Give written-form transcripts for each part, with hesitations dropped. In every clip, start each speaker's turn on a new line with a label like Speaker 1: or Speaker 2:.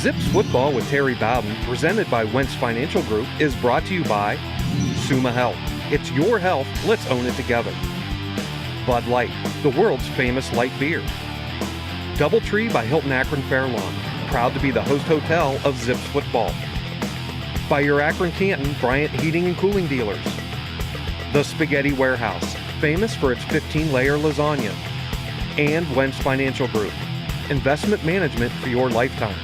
Speaker 1: Zips Football with Terry Bowden, presented by Wentz Financial Group, is brought to you by Summa Health. It's your health, let's own it together. Bud Light, the world's famous light beer. DoubleTree by Hilton Akron Fairlawn, proud to be the host hotel of Zips Football. By your Akron Canton Bryant Heating and Cooling dealers. The Spaghetti Warehouse, famous for its 15-layer lasagna. And Wentz Financial Group, investment management for your lifetime.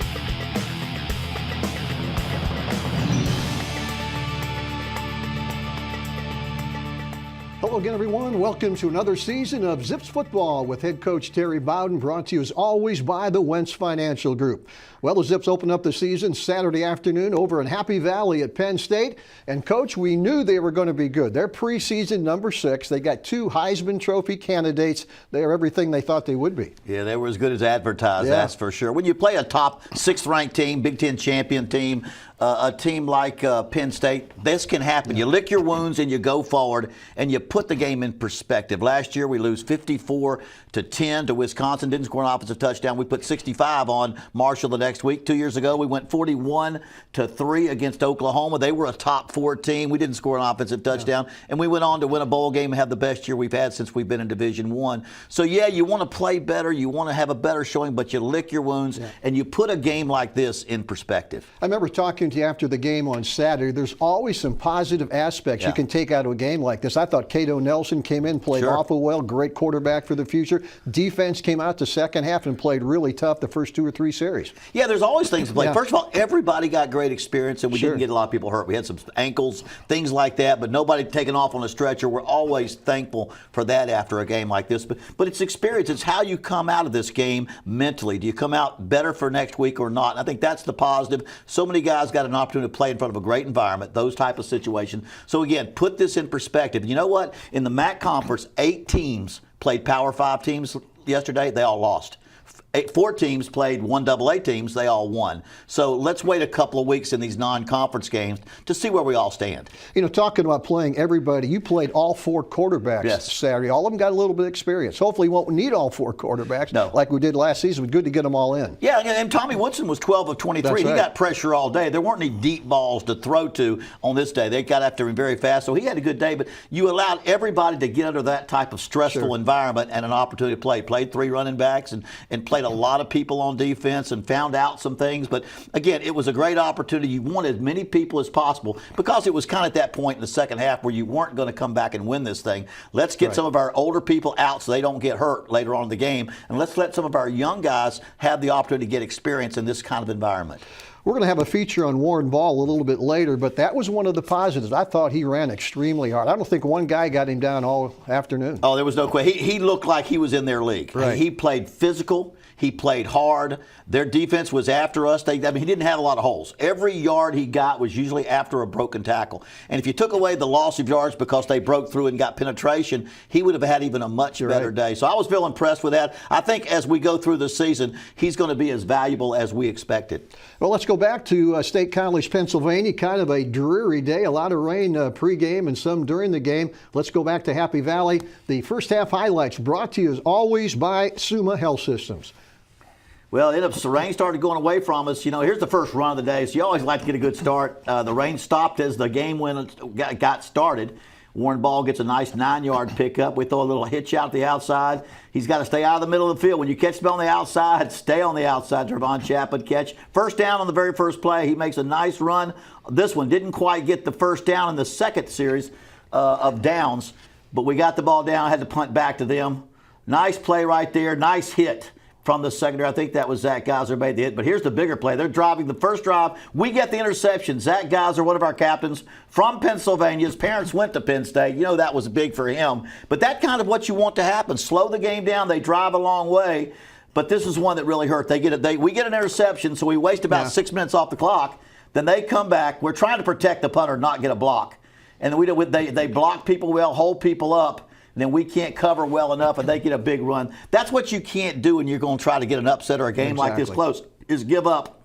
Speaker 2: Hello again, everyone. Welcome to another season of Zips Football with head coach Terry Bowden, brought to you as always by the Wentz Financial Group. Well, the Zips open up the season Saturday afternoon over in Happy Valley at Penn State. And, Coach, we knew they were going to be good. They're preseason number 6. They got 2 Heisman Trophy candidates. They are everything they thought they would be.
Speaker 3: Yeah, they were as good as advertised, that's for sure. When you play a top 6th-ranked team, Big Ten champion team, a team like Penn State, this can happen. You lick your wounds and you go forward and you put the game in perspective. Last year we lose 54-10 to Wisconsin. Didn't score an offensive touchdown. We put 65 on Marshall the next week. 2 years ago we went 41-3 against Oklahoma. They were a top 4 team. We didn't score an offensive touchdown. And we went on to win a bowl game and have the best year we've had since we've been in Division I. So, yeah, you want to play better. You want to have a better showing, but you lick your wounds and you put a game like this in perspective.
Speaker 2: I remember talking to you after the game on Saturday. There's always some positive aspects you can take out of a game like this. I thought Cato Nelson came in, played awful well, great quarterback for the future. Defense came out the second half and played really tough the first 2 or 3 series.
Speaker 3: Yeah, there's always things to play. First of all, everybody got great experience, and we didn't get a lot of people hurt. We had some ankles, things like that, but nobody taken off on a stretcher. We're always thankful for that after a game like this. But it's experience. It's how you come out of this game mentally. Do you come out better for next week or not? And I think that's the positive. So many guys got an opportunity to play in front of a great environment, those type of situations. So, again, put this in perspective. You know what? In the MAC Conference, 8 teams played Power 5 teams yesterday. They all lost. 4 teams played 1 AA teams. They all won. So let's wait a couple of weeks in these non-conference games to see where we all stand.
Speaker 2: You know, talking about playing everybody, you played all 4 quarterbacks Saturday. All of them got a little bit of experience. Hopefully, we won't need all 4 quarterbacks like we did last season. It was good to get them all in.
Speaker 3: Yeah, and Tommy Woodson was 12 of 23. That's right. He got pressure all day. There weren't any deep balls to throw to on this day. They got after him very fast, so he had a good day. But you allowed everybody to get under that type of stressful environment and an opportunity to play. Played 3 running backs and played a lot of people on defense and found out some things. But again, it was a great opportunity. You wanted as many people as possible because it was kind of at that point in the second half where you weren't going to come back and win this thing. Let's get some of our older people out so they don't get hurt later on in the game. And let's let some of our young guys have the opportunity to get experience in this kind of environment.
Speaker 2: We're going to have a feature on Warren Ball a little bit later, but that was one of the positives. I thought he ran extremely hard. I don't think one guy got him down all afternoon.
Speaker 3: Oh, there was no question. He looked like he was in their league.
Speaker 2: Right.
Speaker 3: He played physical. He played hard. Their defense was after us. He didn't have a lot of holes. Every yard he got was usually after a broken tackle. And if you took away the loss of yards because they broke through and got penetration, he would have had even a much better day. So I was real impressed with that. I think as we go through the season, he's going to be as valuable as we expected.
Speaker 2: Well, let's go back to State College, Pennsylvania. Kind of a dreary day. A lot of rain pregame and some during the game. Let's go back to Happy Valley. The first half highlights brought to you as always by Summa Health Systems.
Speaker 3: Well, the rain started going away from us. You know, here's the first run of the day, so you always like to get a good start. The rain stopped as the game got started. Warren Ball gets a nice 9-yard pickup. We throw a little hitch out the outside. He's got to stay out of the middle of the field. When you catch him on the outside, stay on the outside. Trevon Chapman catch. First down on the very first play. He makes a nice run. This one didn't quite get the first down in the second series of downs, but we got the ball down, had to punt back to them. Nice play right there. Nice hit from the secondary. I think that was Zach Geyser made the hit. But here's the bigger play. They're driving the first drive. We get the interception. Zach Geyser, one of our captains from Pennsylvania. His parents went to Penn State. You know that was big for him. But that's kind of what you want to happen. Slow the game down. They drive a long way. But this is one that really hurt. We get an interception, so we waste about 6 minutes off the clock. Then they come back. We're trying to protect the punter, not get a block. And they block people well, hold people up. And then we can't cover well enough, and they get a big run. That's what you can't do when you're going to try to get an upset or a game like this close, is give up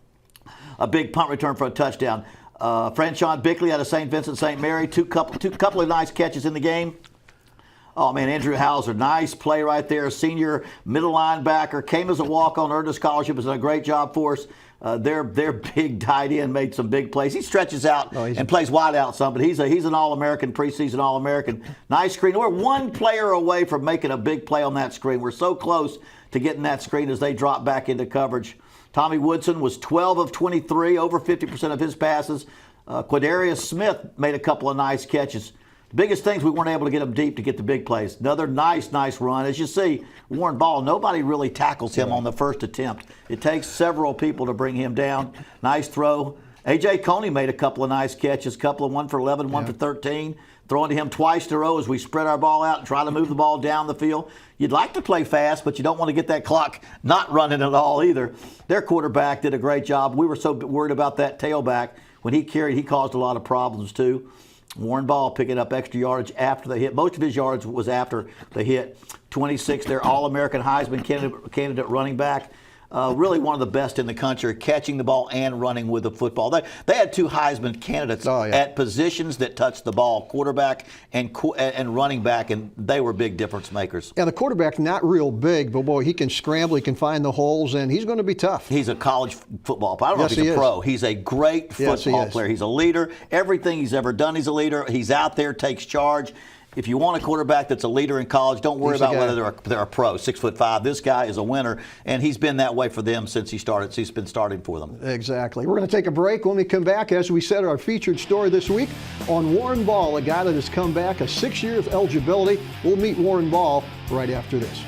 Speaker 3: a big punt return for a touchdown. Franchon Bickley out of St. Vincent St. Mary, couple of nice catches in the game. Oh, man, Andrew Hauser, nice play right there. Senior middle linebacker, came as a walk-on, earned a scholarship, has done a great job for us. Their big tight end made some big plays. He stretches out and plays wide out some, but he's an All-American, preseason All-American. Nice screen. We're one player away from making a big play on that screen. We're so close to getting that screen as they drop back into coverage. Tommy Woodson was 12 of 23, over 50% of his passes. Quadarius Smith made a couple of nice catches. The biggest things, we weren't able to get him deep to get the big plays. Another nice run. As you see, Warren Ball, nobody really tackles him on the first attempt. It takes several people to bring him down. Nice throw. A.J. Coney made a couple of nice catches, couple of 1 for 11, 1 for 13. Throwing to him twice in a row as we spread our ball out and try to move the ball down the field. You'd like to play fast, but you don't want to get that clock not running at all either. Their quarterback did a great job. We were so worried about that tailback. When he carried, he caused a lot of problems too. Warren Ball picking up extra yardage after the hit. Most of his yards was after the hit. 26, their All-American Heisman candidate running back. Really one of the best in the country, catching the ball and running with the football. They had 2 Heisman candidates at positions that touched the ball, quarterback and running back, and they were big difference makers.
Speaker 2: Yeah, the quarterback not real big, but boy, he can scramble, he can find the holes, and he's going to be tough.
Speaker 3: He's a college football player. I don't know if he's a pro. He's a great football player. He's a leader. Everything he's ever done, he's a leader. He's out there, takes charge. If you want a quarterback that's a leader in college, don't worry about whether they're a pro, 6'5". This guy is a winner, and he's been that way for them since he started. He's been starting for them.
Speaker 2: Exactly. We're going to take a break. When we come back, as we said, our featured story this week on Warren Ball, a guy that has come back, a 6 year of eligibility. We'll meet Warren Ball right after this.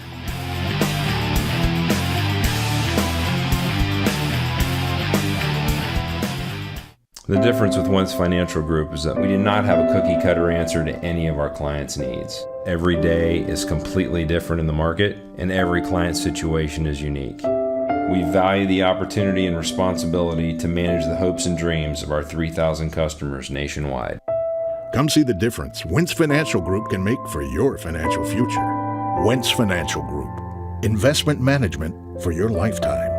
Speaker 4: The difference with Wentz Financial Group is that we do not have a cookie-cutter answer to any of our clients' needs. Every day is completely different in the market, and every client situation is unique. We value the opportunity and responsibility to manage the hopes and dreams of our 3,000 customers nationwide.
Speaker 5: Come see the difference Wentz Financial Group can make for your financial future. Wentz Financial Group. Investment management for your lifetime.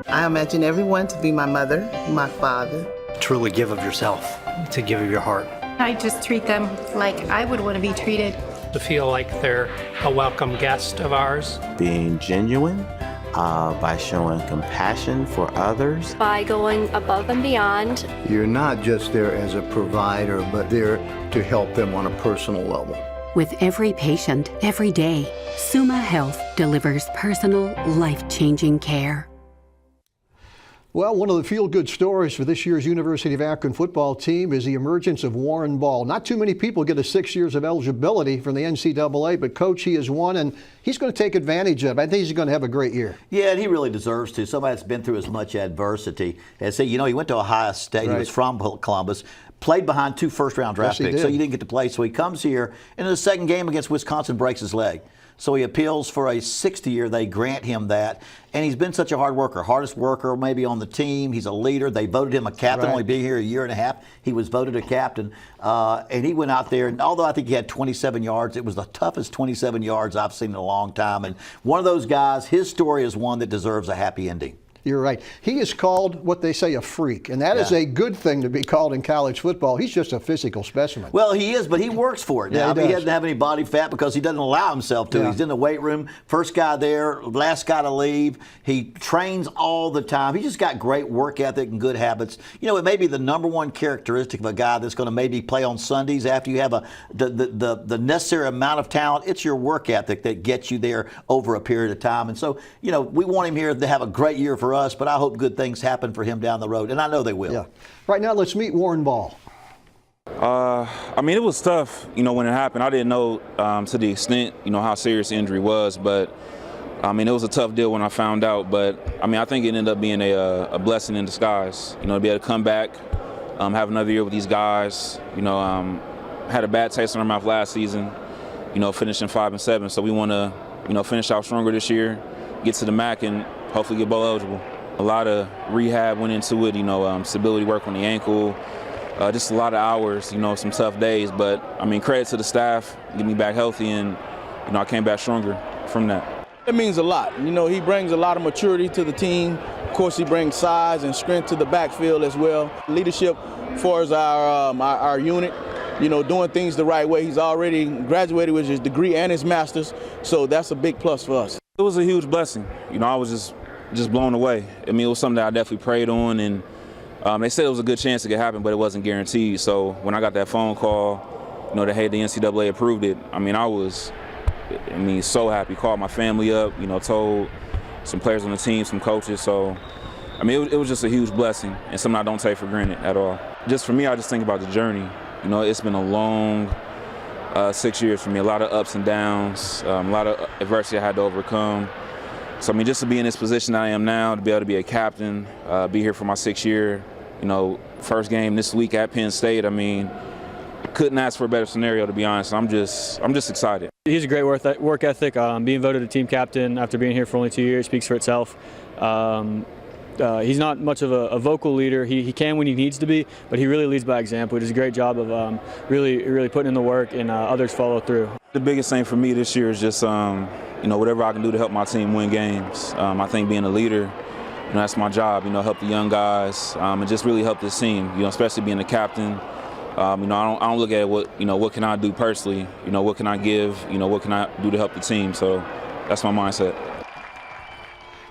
Speaker 6: I imagine everyone to be my mother, my father.
Speaker 7: Truly give of yourself, to give of your heart.
Speaker 8: I just treat them like I would want to be treated.
Speaker 9: To feel like they're a welcome guest of ours.
Speaker 10: Being genuine, by showing compassion for others.
Speaker 11: By going above and beyond.
Speaker 12: You're not just there as a provider, but there to help them on a personal level.
Speaker 13: With every patient, every day, Summa Health delivers personal, life-changing care.
Speaker 2: Well, one of the feel-good stories for this year's University of Akron football team is the emergence of Warren Ball. Not too many people get a 6 years of eligibility from the NCAA, but Coach, he is one, and he's going to take advantage of it. I think he's going to have a great year.
Speaker 3: Yeah, and he really deserves to. Somebody that's been through as much adversity. As he went to Ohio State. Right. He was from Columbus. Played behind 2 first-round draft picks, so you didn't get to play. So he comes here, and in the second game against Wisconsin, breaks his leg. So he appeals for a 6th year. They grant him that. And he's been such a hard worker, hardest worker maybe on the team. He's a leader. They voted him a captain, only being here a year and a half. He was voted a captain. And he went out there, and although I think he had 27 yards, it was the toughest 27 yards I've seen in a long time. And one of those guys, his story is one that deserves a happy ending.
Speaker 2: You're right. He is called what they say a freak, and that is a good thing to be called in college football. He's just a physical specimen.
Speaker 3: Well, he is, but he works for it now.
Speaker 2: Yeah,
Speaker 3: he doesn't have any body fat because he doesn't allow himself to. Yeah. He's in the weight room, first guy there, last guy to leave. He trains all the time. He's just got great work ethic and good habits. It may be the number one characteristic of a guy that's going to maybe play on Sundays after you have the necessary amount of talent. It's your work ethic that gets you there over a period of time. And so, we want him here to have a great year for us, but I hope good things happen for him down the road, and I know they will.
Speaker 2: Yeah. Right now, let's meet Warren Ball.
Speaker 14: It was tough, when it happened. I didn't know to the extent, how serious the injury was, but it was a tough deal when I found out. But I think it ended up being a blessing in disguise, to be able to come back, have another year with these guys. Had a bad taste in our mouth last season, finishing 5-7. So we want to, finish out stronger this year, get to the MAC, and hopefully get bowl eligible. A lot of rehab went into it, stability work on the ankle, just a lot of hours, some tough days. But, credit to the staff, get me back healthy, and, I came back stronger from that.
Speaker 15: It means a lot. He brings a lot of maturity to the team. Of course, he brings size and strength to the backfield as well. Leadership as far as our unit, doing things the right way. He's already graduated with his degree and his master's, so that's a big plus for us.
Speaker 14: It was a huge blessing. I was just blown away. I mean, it was something that I definitely prayed on, and they said it was a good chance it could happen, but it wasn't guaranteed. So when I got that phone call, that hey, the NCAA approved it, I was so happy. Called my family up, told some players on the team, some coaches. So, it was just a huge blessing and something I don't take for granted at all. Just for me, I just think about the journey. It's been a long 6 years for me, a lot of ups and downs, a lot of adversity I had to overcome. So, just to be in this position I am now, to be able to be a captain, be here for my 6th year, first game this week at Penn State, couldn't ask for a better scenario, to be honest. I'm just excited.
Speaker 16: He's a great work ethic. Being voted a team captain after being here for only 2 years speaks for itself. He's not much of a vocal leader. He can when he needs to be, but he really leads by example. He does a great job of really putting in the work, and others follow through.
Speaker 14: The biggest thing for me this year is just whatever I can do to help my team win games. I think being a leader, that's my job. Help the young guys and just really help this team. Especially being the captain. I don't look at what can I do personally. What can I give? What can I do to help the team? So that's my mindset.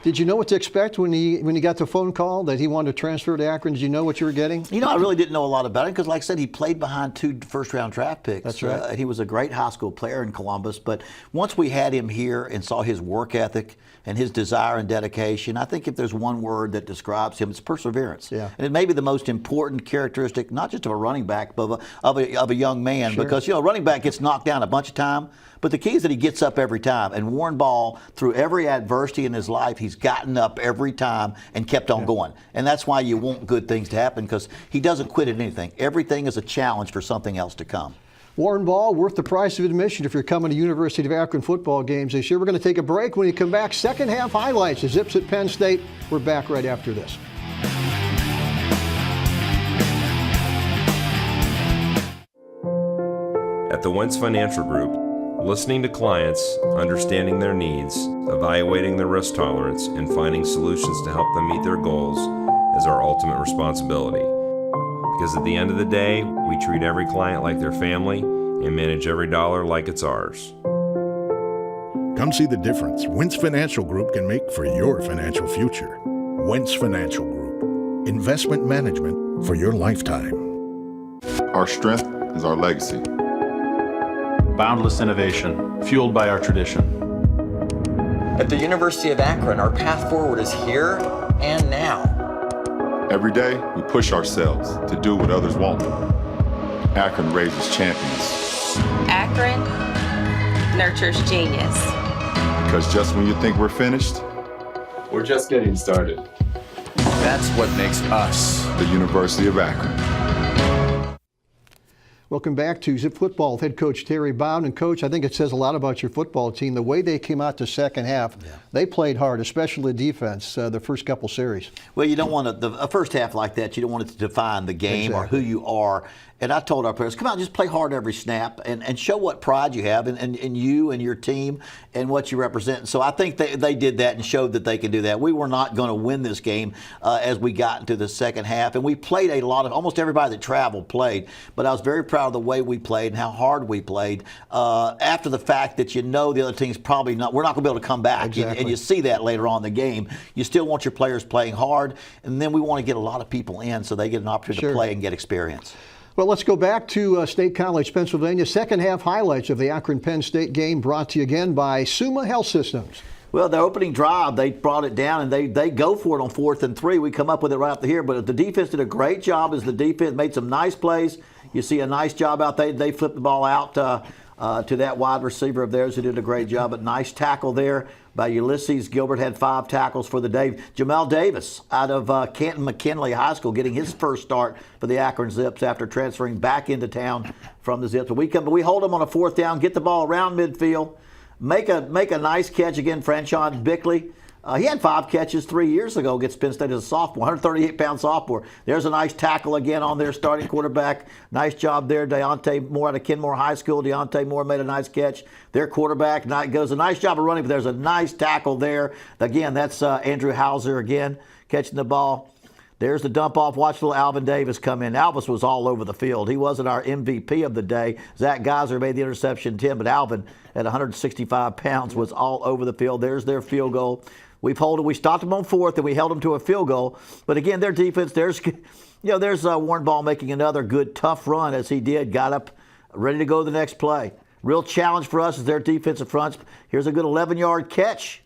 Speaker 2: Did you know what to expect when you got the phone call that he wanted to transfer to Akron? Did you know what you were getting?
Speaker 3: I really didn't know a lot about him because, like I said, he played behind 2 first-round draft picks.
Speaker 2: That's right.
Speaker 3: He was a great high school player in Columbus. But once we had him here and saw his work ethic and his desire and dedication, I think if there's one word that describes him, it's perseverance.
Speaker 2: Yeah.
Speaker 3: And it may be the most important characteristic, not just of a running back, but of a young man.
Speaker 2: Sure.
Speaker 3: Because, a running back gets knocked down a bunch of time. But the key is that he gets up every time. And Warren Ball, through every adversity in his life, he's gotten up every time and kept on going. And that's why you want good things to happen, because he doesn't quit at anything. Everything is a challenge for something else to come.
Speaker 2: Warren Ball, worth the price of admission if you're coming to University of Akron football games this year. We're going to take a break. When you come back, second half highlights. The Zips at Penn State. We're back right after this.
Speaker 4: At the Wentz Financial Group, listening to clients, understanding their needs, evaluating their risk tolerance, and finding solutions to help them meet their goals is our ultimate responsibility. Because at the end of the day, we treat every client like their family and manage every dollar like it's ours.
Speaker 5: Come see the difference Wentz Financial Group can make for your financial future. Wentz Financial Group. Investment management for your lifetime.
Speaker 17: Our strength is our legacy.
Speaker 18: Boundless innovation, fueled by our tradition.
Speaker 19: At the University of Akron, our path forward is here and now.
Speaker 17: Every day, we push ourselves to do what others won't. Akron raises champions.
Speaker 20: Akron nurtures genius.
Speaker 17: Because just when you think we're finished,
Speaker 21: we're just getting started.
Speaker 19: That's what makes us
Speaker 17: the University of Akron.
Speaker 2: Welcome back to Zip Football with head coach Terry Bowden. And coach, I think it says a lot about your football team. The way they came out the second half, they played hard, especially defense, the first couple series.
Speaker 3: Well, you don't want a first half like that. You don't want it to define the game or who you are. And I told our players, come out, just play hard every snap and show what pride you have in you and your team and what you represent. So I think they did that and showed that they can do that. We were not going to win this game as we got into the second half. And we played almost everybody that traveled played. But I was very proud of the way we played and how hard we played after the fact that the other team's probably not, we're not going to be able to come back.
Speaker 2: Exactly.
Speaker 3: And you see that later on in the game. You still want your players playing hard. And then we want to get a lot of people in so they get an opportunity to play and get experience.
Speaker 2: Well, let's go back to State College, Pennsylvania. Second half highlights of the Akron-Penn State game brought to you again by Summa Health Systems.
Speaker 3: Well, the opening drive, they brought it down, and they go for it on 4th and 3. We come up with it right up to here. But the defense did a great job as the defense made some nice plays. You see a nice job out there. They flipped the ball out to that wide receiver of theirs who did a great job. But nice tackle there by Ulysses Gilbert, had 5 tackles for the day. Jamel Davis out of Canton McKinley High School getting his first start for the Akron Zips after transferring back into town from the Zips. But we hold them on a 4th down, get the ball around midfield, make a nice catch again. Franchon Bickley. He had 5 catches 3 years ago against Penn State as a sophomore, 138-pound sophomore. There's a nice tackle again on their starting quarterback. Nice job there. Deontay Moore out of Kenmore High School. Deontay Moore made a nice catch. Their quarterback goes a nice job of running, but there's a nice tackle there. Again, that's Andrew Hauser again catching the ball. There's the dump off. Watch little Alvin Davis come in. Alvis was all over the field. He wasn't our MVP of the day. Zach Geiser made the interception, Tim, but Alvin at 165 pounds was all over the field. There's their field goal. We stopped them on 4th, and we held them to a field goal. But again, their defense, there's Warren Ball making another good, tough run as he did. Got up, ready to go to the next play. Real challenge for us is their defensive fronts. Here's a good 11-yard catch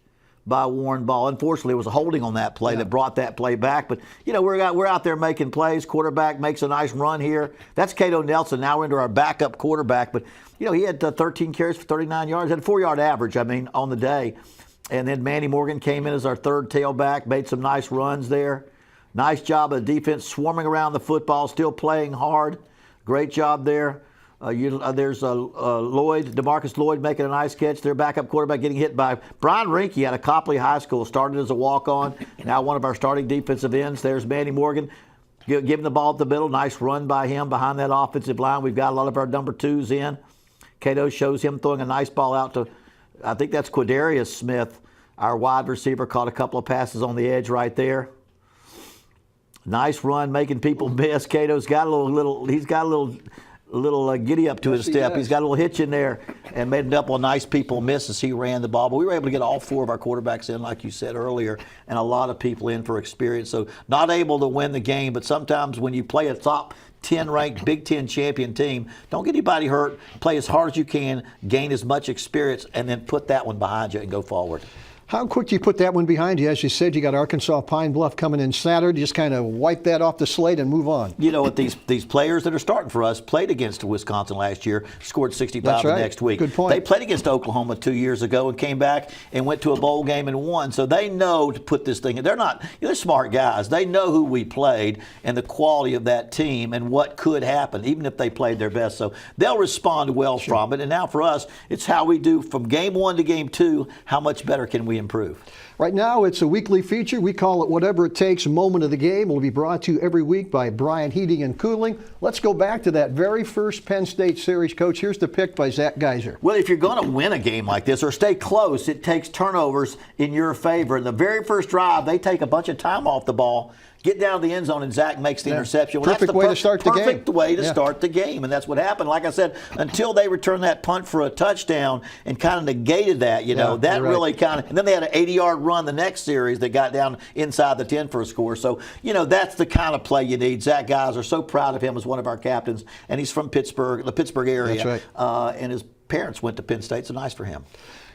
Speaker 3: by Warren Ball. Unfortunately, it was a holding on that play that brought that play back. But, we're out there making plays. Quarterback makes a nice run here. That's Cato Nelson. Now we're into our backup quarterback. But, he had 13 carries for 39 yards. Had a 4-yard average, on the day. And then Manny Morgan came in as our third tailback, made some nice runs there. Nice job of the defense swarming around the football, still playing hard. Great job there. There's Lloyd, DeMarcus Lloyd making a nice catch. Their backup quarterback getting hit by Brian Rinke out of Copley High School. Started as a walk-on, now one of our starting defensive ends. There's Manny Morgan giving the ball at the middle. Nice run by him behind that offensive line. We've got a lot of our number 2s in. Cato shows him throwing a nice ball out to, I think that's Quadarius Smith, our wide receiver. Caught a couple of passes on the edge right there. Nice run, making people miss. Cato's got a little giddy up to his step. He's got a little hitch in there and made a couple of nice people miss as he ran the ball. But we were able to get all 4 of our quarterbacks in, like you said earlier, and a lot of people in for experience. So not able to win the game, but sometimes when you play a top 10 ranked Big Ten champion team, don't get anybody hurt. Play as hard as you can, gain as much experience, and then put that one behind you and go forward.
Speaker 2: How quick do you put that one behind you? As you said, you got Arkansas Pine Bluff coming in Saturday. Just kind of wipe that off the slate and move on. What
Speaker 3: these players that are starting for us played against Wisconsin last year, scored 65
Speaker 2: That's right.
Speaker 3: the next week.
Speaker 2: Good point.
Speaker 3: They played against Oklahoma 2 years ago and came back and went to a bowl game and won. So they know to put this thing in. They're smart guys. They know who we played and the quality of that team and what could happen, even if they played their best. So they'll respond well from it. And now for us, it's how we do from game 1 to game 2, how much better can we improve?
Speaker 2: Right now, it's a weekly feature. We call it Whatever It Takes Moment of the Game. It will be brought to you every week by Bryant Heating and Cooling. Let's go back to that very first Penn State series. Coach, here's the pick by Zach Geiser.
Speaker 3: Well, if you're going to win a game like this or stay close, it takes turnovers in your favor. In the very first drive, they take a bunch of time off the ball, get down to the end zone, and Zach makes the interception. Well,
Speaker 2: perfect way to start the game.
Speaker 3: Perfect way to start the game, and that's what happened. Like I said, until they returned that punt for a touchdown and kind of negated that, that really kind of – and then they had an 80-yard run the next series that got down inside the 10 for a score. So, that's the kind of play you need. Zach Geiser, so proud of him as one of our captains, and he's from Pittsburgh, the Pittsburgh area.
Speaker 2: That's right.
Speaker 3: And his parents went to Penn State, so nice for him.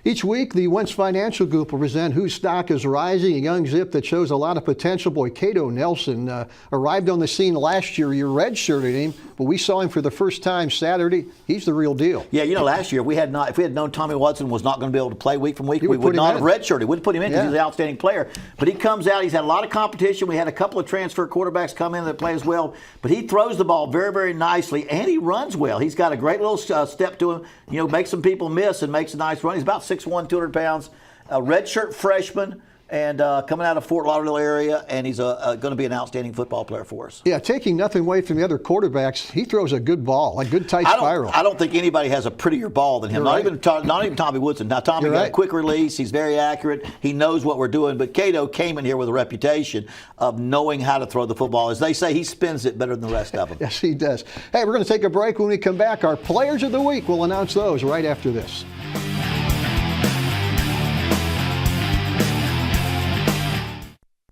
Speaker 2: Each week, the Wentz Financial Group will present whose stock is rising, a young zip that shows a lot of potential. Boy, Cato Nelson arrived on the scene last year. You redshirted him, but we saw him for the first time Saturday. He's the real deal.
Speaker 3: Yeah, last year, if we had known Tommy Watson was not going to be able to play week from week, we would not have redshirted. We'd put him in because he's an outstanding player. But he comes out. He's had a lot of competition. We had a couple of transfer quarterbacks come in that play as well. But he throws the ball very, very nicely, and he runs well. He's got a great little step to him. Makes some people miss and makes a nice run. He's about 6'1", 200 pounds, a redshirt freshman, and coming out of Fort Lauderdale area, and he's going to be an outstanding football player for us.
Speaker 2: Yeah, taking nothing away from the other quarterbacks, he throws a good ball, a good tight spiral.
Speaker 3: I don't think anybody has a prettier ball than him. Not even Tommy Woodson. Now, Tommy got a quick release. He's very accurate. He knows what we're doing. But Cato came in here with a reputation of knowing how to throw the football. As they say, he spins it better than the rest of them.
Speaker 2: Yes, he does. Hey, we're going to take a break. When we come back, our Players of the Week, we'll announce those right after this.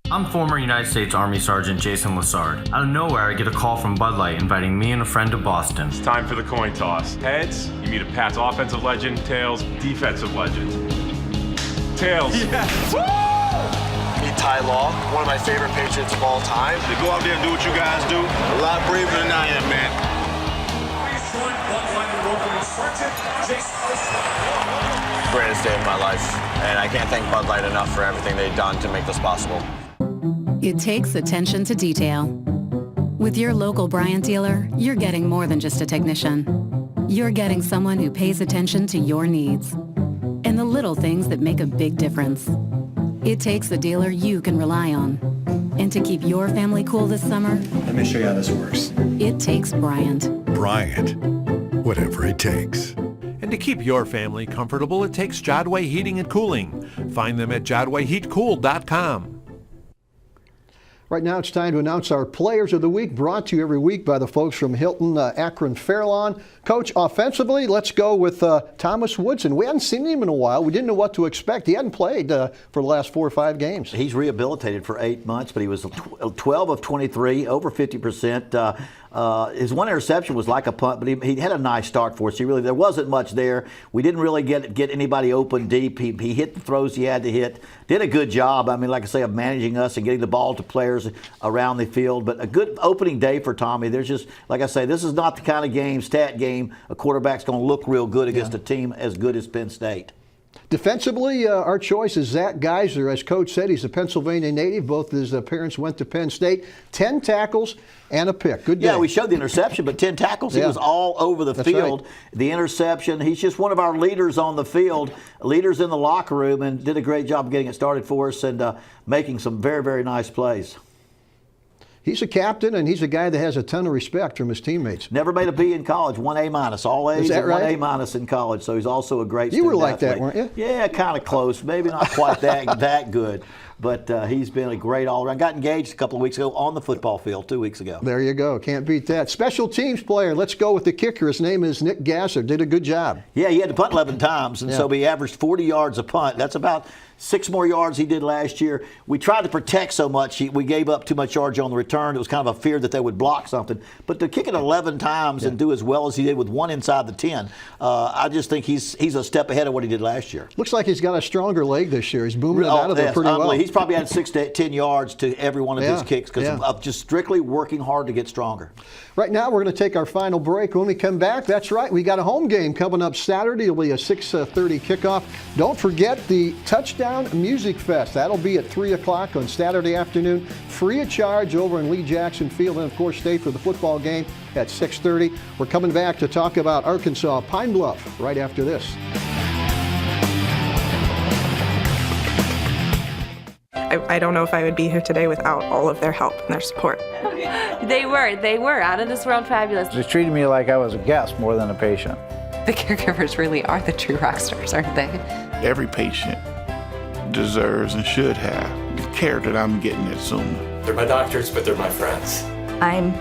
Speaker 1: I'm former United States Army Sergeant Jason Lassard. Out of nowhere, I get a call from Bud Light inviting me and a friend to Boston.
Speaker 22: It's time for the coin toss. Heads, you meet a Pats offensive legend. Tails, defensive legend. Tails.
Speaker 23: Yes. Woo! Meet Ty Law, one of my favorite Patriots of all time.
Speaker 24: To go out there and do what you guys do, a lot braver than I am, man.
Speaker 23: Greatest day of my life, and I can't thank Bud Light enough for everything they've done to make this possible.
Speaker 13: It takes attention to detail. With your local Bryant dealer, you're getting more than just a technician. You're getting someone who pays attention to your needs and the little things that make a big difference. It takes a dealer you can rely on. And to keep your family cool this summer,
Speaker 25: let me show you how this works.
Speaker 13: It takes Bryant.
Speaker 5: Bryant, whatever it takes.
Speaker 26: And to keep your family comfortable, it takes Jodway Heating and Cooling. Find them at jodwayheatcool.com.
Speaker 2: Right now it's time to announce our Players of the Week, brought to you every week by the folks from Hilton Akron Fairlawn. Coach, offensively, let's go with Thomas Woodson. We hadn't seen him in a while. We didn't know what to expect. He hadn't played for the last 4 or 5 games.
Speaker 3: He's rehabilitated for 8 months, but he was 12 of 23, over 50%. His one interception was like a punt, but he had a nice start for us. There wasn't much there. We didn't really get anybody open deep. He hit the throws he had to hit. Did a good job, like I say, of managing us and getting the ball to players around the field. But a good opening day for Tommy. There's just, like I say, this is not the kind of stat game a quarterback's going to look real good against a team as good as Penn State.
Speaker 2: Defensively, our choice is Zach Geiser. As Coach said, he's a Pennsylvania native. Both his parents went to Penn State. 10 tackles and a pick. Good day.
Speaker 3: Yeah, we showed the interception, but 10 tackles. He was all over the field. Right. The interception. He's just one of our leaders on the field, leaders in the locker room, and did a great job getting it started for us and making some very, very nice plays.
Speaker 2: He's a captain, and he's a guy that has a ton of respect from his teammates.
Speaker 3: Never made a B in college, 1 A-, all A's and
Speaker 2: right?
Speaker 3: 1 A- in college. So he's also a great student.
Speaker 2: You were like
Speaker 3: athlete.
Speaker 2: that, weren't you?
Speaker 3: Yeah, kind of close. Maybe not quite that good. But he's been a great all-around. Got engaged a couple of weeks ago on the football field 2 weeks ago.
Speaker 2: There you go. Can't beat that. Special teams player. Let's go with the kicker. His name is Nick Gasser. Did a good job.
Speaker 3: Yeah, he had to punt 11 times, and so he averaged 40 yards a punt. That's about 6 more yards he did last year. We tried to protect so much. We gave up too much yards on the return. It was kind of a fear that they would block something. But to kick it 11 times and do as well as he did with 1 inside the 10, I just think he's a step ahead of what he did last year.
Speaker 2: Looks like he's got a stronger leg this year. He's booming it out of there pretty well.
Speaker 3: He's probably had 6 to 10 yards to every one of his kicks because of just strictly working hard to get stronger.
Speaker 2: Right now, we're going to take our final break. When we come back, that's right, we got a home game coming up Saturday. It'll be a 6:30 kickoff. Don't forget the Touchdown Music Fest. That'll be at 3 o'clock on Saturday afternoon, free of charge over in Lee Jackson Field. And, of course, stay for the football game at 6:30. We're coming back to talk about Arkansas Pine Bluff right after this.
Speaker 6: I don't know if I would be here today without all of their help and their support.
Speaker 20: They were out of this world fabulous.
Speaker 7: They treated me like I was a guest more than a patient.
Speaker 8: The caregivers really are the true rock stars, aren't they?
Speaker 9: Every patient deserves and should have the care that I'm getting at Summa.
Speaker 10: They're my doctors, but they're my friends.
Speaker 25: I'm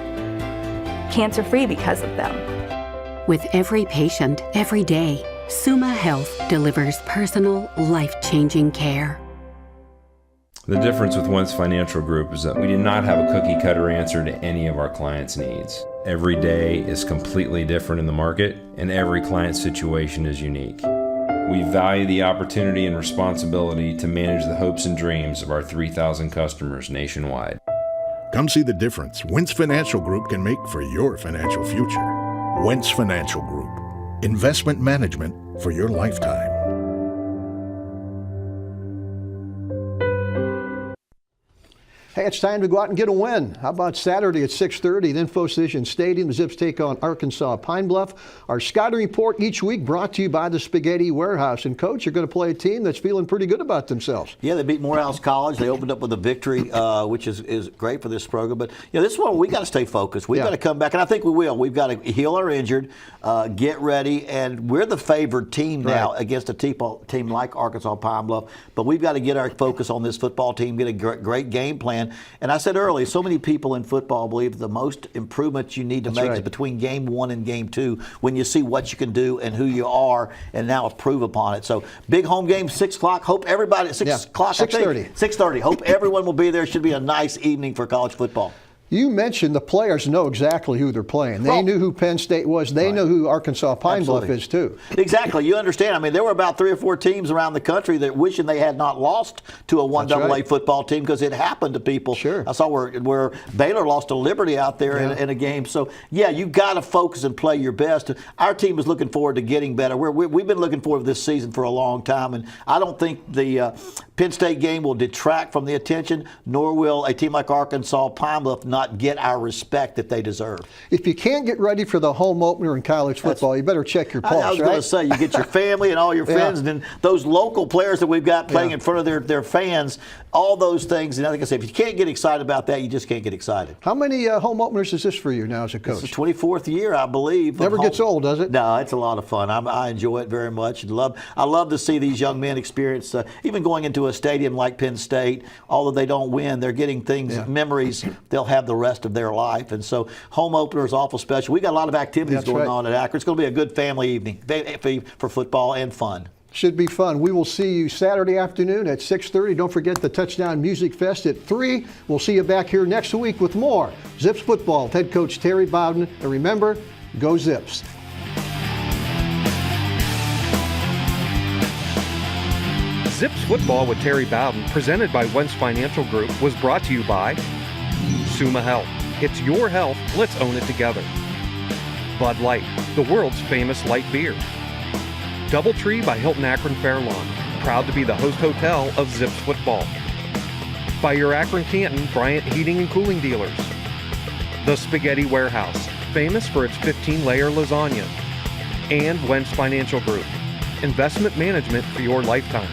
Speaker 25: cancer-free because of them.
Speaker 27: With every patient, every day, Summa Health delivers personal, life-changing care.
Speaker 4: The difference with Wentz Financial Group is that we do not have a cookie-cutter answer to any of our clients' needs. Every day is completely different in the market, and every client situation is unique. We value the opportunity and responsibility to manage the hopes and dreams of our 3,000 customers nationwide.
Speaker 5: Come see the difference Wentz Financial Group can make for your financial future. Wentz Financial Group. Investment management for your lifetime.
Speaker 2: Hey, it's time to go out and get a win. How about Saturday at 6:30 at InfoCision Stadium? The Zips take on Arkansas Pine Bluff. Our scouting report each week brought to you by the Spaghetti Warehouse. And, Coach, you're going to play a team that's feeling pretty good about themselves.
Speaker 3: Yeah, they beat Morehouse College. They opened up with a victory, which is great for this program. But, this is one we got to stay focused. We've got to come back, and I think we will. We've got to heal our injured, get ready, and we're the favored team now against a team like Arkansas Pine Bluff. But we've got to get our focus on this football team, get a great game plan. And I said earlier, so many people in football believe the most improvements you need to make is between game 1 and game 2 when you see what you can do and who you are and now improve upon it. So big home game, 6 o'clock. Hope everybody, 6 o'clock,
Speaker 2: 6:30.
Speaker 3: 6:30. Hope everyone will be there. Should be a nice evening for college football.
Speaker 2: You mentioned the players know exactly who they're playing. They knew who Penn State was. They know who Arkansas Pine Bluff is, too.
Speaker 3: Exactly. You understand. I mean, there were about 3 or 4 teams around the country that wishing they had not lost to a 1AA football team because it happened to people.
Speaker 2: Sure.
Speaker 3: I saw where Baylor lost to Liberty out there in a game. So, you got to focus and play your best. Our team is looking forward to getting better. We've been looking forward to this season for a long time, and I don't think the Penn State game will detract from the attention, nor will a team like Arkansas Pine Bluff not get our respect that they deserve.
Speaker 2: If you can't get ready for the home opener in college football, you better check your pulse,
Speaker 3: I was going to say, you get your family and all your friends, and then those local players that we've got playing in front of their fans, all those things. And like I said, if you can't get excited about that, you just can't get excited.
Speaker 2: How many home openers is this for you now as a coach?
Speaker 3: It's the 24th year, I believe.
Speaker 2: Never gets old, does it?
Speaker 3: No, it's a lot of fun. I enjoy it very much. I love to see these young men experience, even going into a stadium like Penn State, although they don't win, they're getting things, memories they'll have the rest of their life. And so home opener is awful special. We got a lot of activities going on at Akron. It's going to be a good family evening for football and fun.
Speaker 2: Should be fun. We will see you Saturday afternoon at 6:30. Don't forget the Touchdown Music Fest at 3. We'll see you back here next week with more Zips Football. Head coach Terry Bowden. And remember, go Zips.
Speaker 11: Zips Football with Terry Bowden, presented by Wentz Financial Group, was brought to you by Summa Health. It's your health. Let's own it together. Bud Light, the world's famous light beer. DoubleTree by Hilton Akron Fairlawn, proud to be the host hotel of Zips Football. By your Akron Canton Bryant Heating and Cooling dealers. The Spaghetti Warehouse, famous for its 15-layer lasagna. And Wentz Financial Group, investment management for your lifetime.